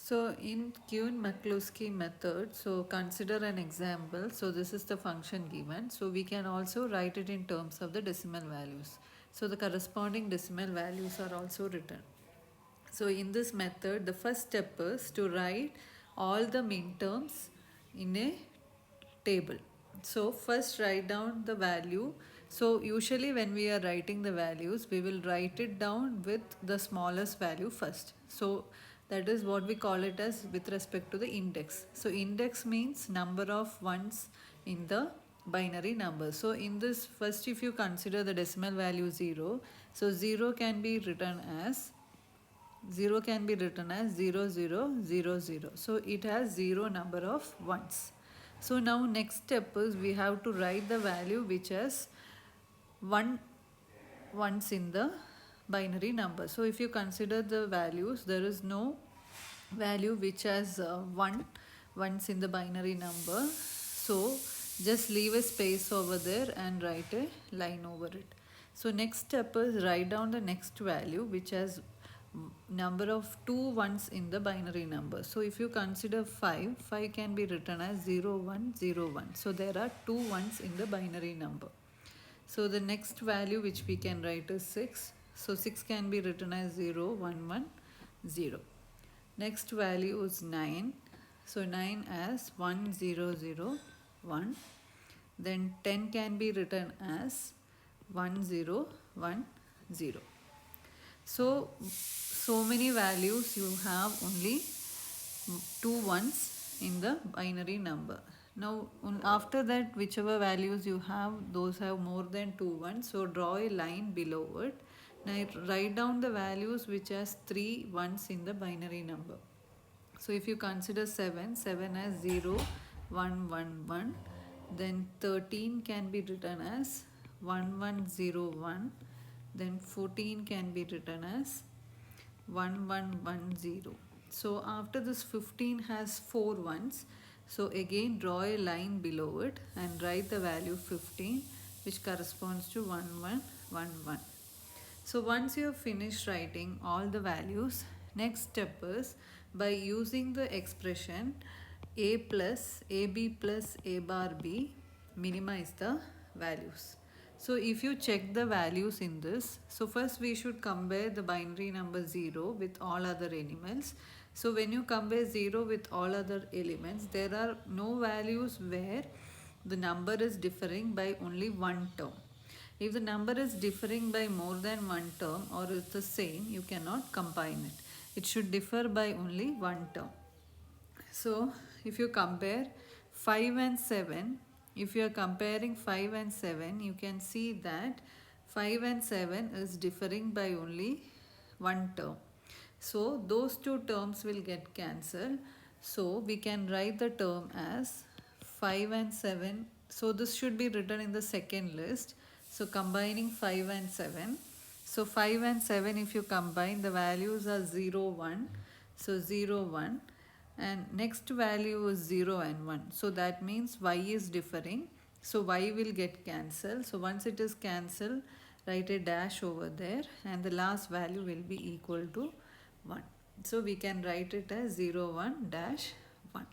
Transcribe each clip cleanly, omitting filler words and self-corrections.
So in Kuhn-McCloskey method, so consider an example. So this is the function given. So we can also write it in terms of the decimal values. So the corresponding decimal values are also written. So in this method, the first step is to write all the minterms in a table. So first write down the value. So usually when we are writing the values, we will write it down with the smallest value first. So that is what we call it as with respect to the index. So index means number of ones in the binary number. So in this first, if you consider the decimal value 0, so 0 can be written as 0000. So it has 0 number of ones. So now next step is we have to write the value which has 1 ones in the binary number. So if you consider the values, there is no value which has 1 ones in the binary number. So just leave a space over there and write a line over it. So next step is write down the next value which has number of 2 ones in the binary number. So if you consider 5 can be written as 0101. So there are 2 ones in the binary number. So the next value which we can write is 6. So 6 can be written as 0110. Next value is 9. So 9 as 1001. Then 10 can be written as 1010. So many values you have only 2 ones in the binary number. Now after that, whichever values you have, those have more than 2 ones. So draw a line below it. Now write down the values which has 3 ones in the binary number. So if you consider 7 as 0 1 1 1, then 13 can be written as 1101, then 14 can be written as 1110. So after this 15 has 4 ones. So again draw a line below it and write the value 15, which corresponds to 1111. So once you have finished writing all the values, next step is by using the expression a plus ab plus a bar b, minimize the values. So if you check the values in this, so first we should compare the binary number 0 with all other elements. So when you compare 0 with all other elements, there are no values where the number is differing by only one term. If the number is differing by more than one term or is the same, you cannot combine it. It should differ by only one term. So if you compare 5 and 7, if you are comparing 5 and 7, you can see that 5 and 7 is differing by only one term. So those two terms will get cancelled. So we can write the term as 5 and 7. So this should be written in the second list. So combining 5 and 7. So 5 and 7, if you combine, the values are 0, 1. So 0, 1. And next value is 0 and 1. So that means y is differing. So y will get cancelled. So once it is cancelled, write a dash over there and the last value will be equal to 1. So we can write it as 0, 1 dash 1.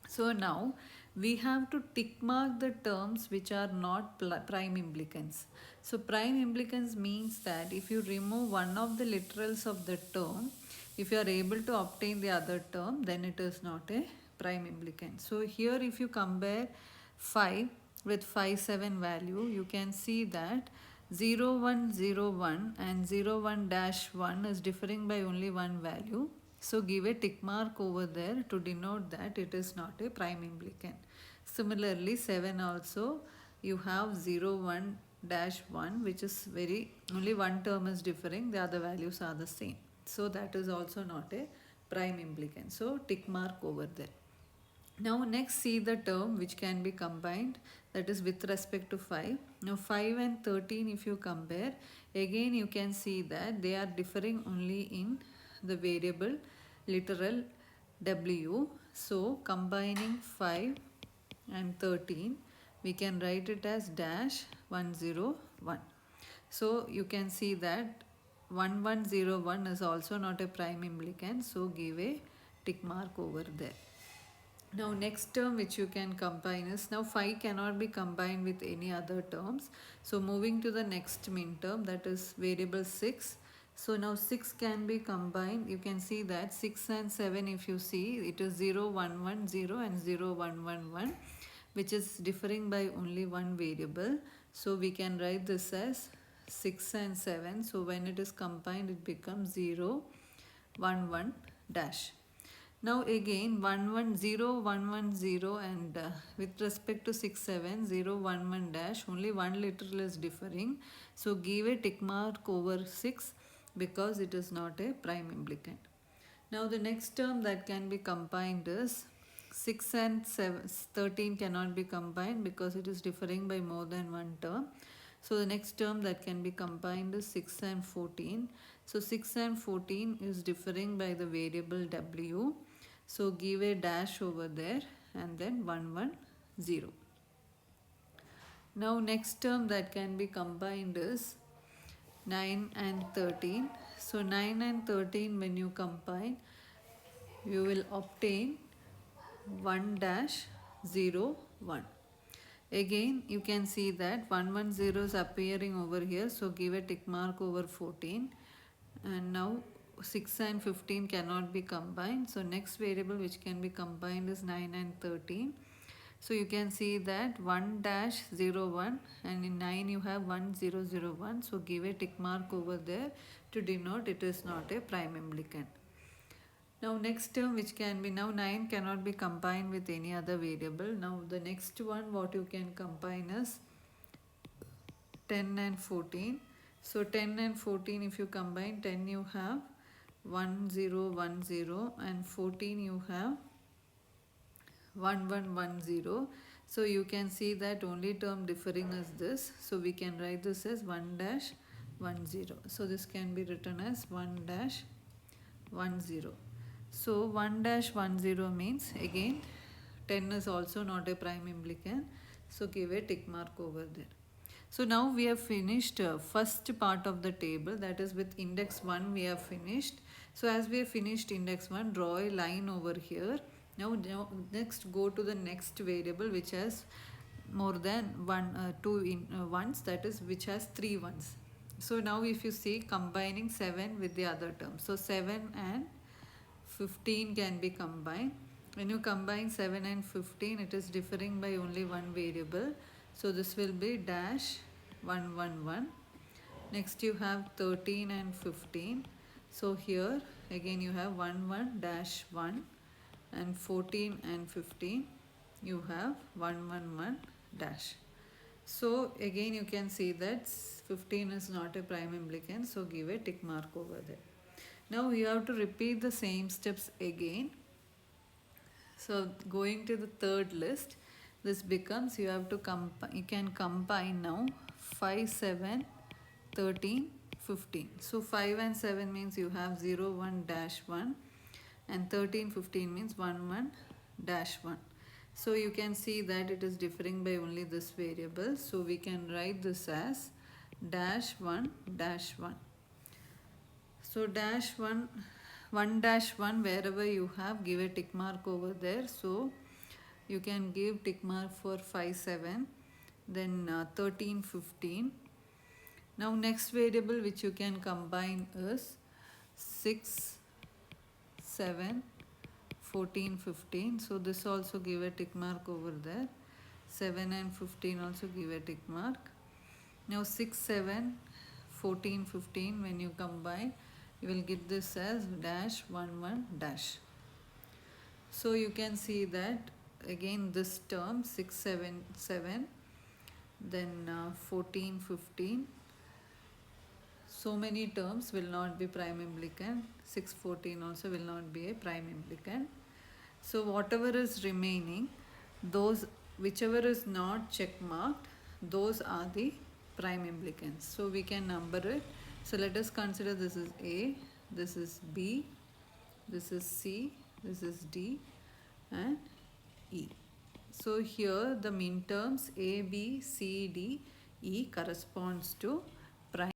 So now we have to tick mark the terms which are not prime implicants. So prime implicants means that if you remove one of the literals of the term, if you are able to obtain the other term, then it is not a prime implicant. So here if you compare 5 with 5 7 value, you can see that 0101 and 01 dash 1 is differing by only one value. So give a tick mark over there to denote that it is not a prime implicant. Similarly 7 also, you have 01 dash 1, which is only one term is differing, the other values are the same. So that is also not a prime implicant. So tick mark over there. Now next see the term which can be combined, that is with respect to 5. Now 5 and 13 if you compare, again you can see that they are differing only in the variable literal w. So combining 5 and 13, we can write it as dash 101. So you can see that 1101 is also not a prime implicant, so give a tick mark over there. Now next term which you can combine is, now 5 cannot be combined with any other terms. So moving to the next min term, that is variable 6. So now 6 can be combined. You can see that 6 and 7, if you see, it is 0, 1, 1, 0 and 0, 1, 1, 1, which is differing by only one variable. So we can write this as 6 and 7. So when it is combined, it becomes 0, 1, 1 dash. Now again 1 1 0 1 1 0, and with respect to 6 7 0 1 1 dash, only one literal is differing. So give a tick mark over 6 because it is not a prime implicant. Now the next term that can be combined is 6 and 13 cannot be combined because it is differing by more than one term. So the next term that can be combined is 6 and 14. So 6 and 14 is differing by the variable w. So give a dash over there and then 1 1 0. Now next term that can be combined is 9 and 13. So 9 and 13, when you combine, you will obtain 1 dash 0 1. Again you can see that 1 1 0 is appearing over here, so give a tick mark over 14. And now 6 and 15 cannot be combined, so next variable which can be combined is 9 and 13. So you can see that 1 dash 0 1, and in 9 you have 1 0 0 1, so give a tick mark over there to denote it is not a prime implicant. Now next term which can be, now 9 cannot be combined with any other variable. Now the next one what you can combine is 10 and 14. So 10 and 14, if you combine, 10 you have 1 0 1 0, and 14 you have 1 1 1 0. So you can see that only term differing is this, so we can write this as 1 dash 1 0. So this can be written as 1 dash 1 0. So 1 dash 1 0 means again 10 is also not a prime implicant, so give a tick mark over there. So now we have finished first part of the table, that is with index 1 we have finished. So as we have finished index 1, draw a line over here. Now next go to the next variable which has more than two ones, that is which has 3 ones. So now if you see combining 7 with the other term, so 7 and 15 can be combined. When you combine 7 and 15, it is differing by only one variable. So this will be dash 1 1 1. Next you have 13 and 15. So here again you have 1 1 dash 1, and 14 and 15 you have 1 1 1 dash. So again you can see that 15 is not a prime implicant, so give a tick mark over there. Now you have to repeat the same steps again. So going to the third list, this becomes, you have to you can combine now 5 7 13 15. So 5 and 7 means you have 0 1 dash 1, and 13 15 means 1 1 dash 1. So you can see that it is differing by only this variable, so we can write this as dash 1 dash 1. So dash 1 1 dash 1, wherever you have, give a tick mark over there. So you can give tick mark for 5 7, then 13 15. Now next variable which you can combine is 6 7 14 15. So this also give a tick mark over there. 7 and 15 also give a tick mark. Now 6 7 14 15, when you combine, you will get this as dash 1 1 dash. So you can see that again this term 6 7 7, then 14 15, so many terms will not be prime implicant. 6 14 also will not be a prime implicant. So whatever is remaining, those whichever is not check marked, those are the prime implicants. So we can number it. So let us consider this is A, this is B, this is C, this is D and E. So here the min terms A, B, C, D, E corresponds to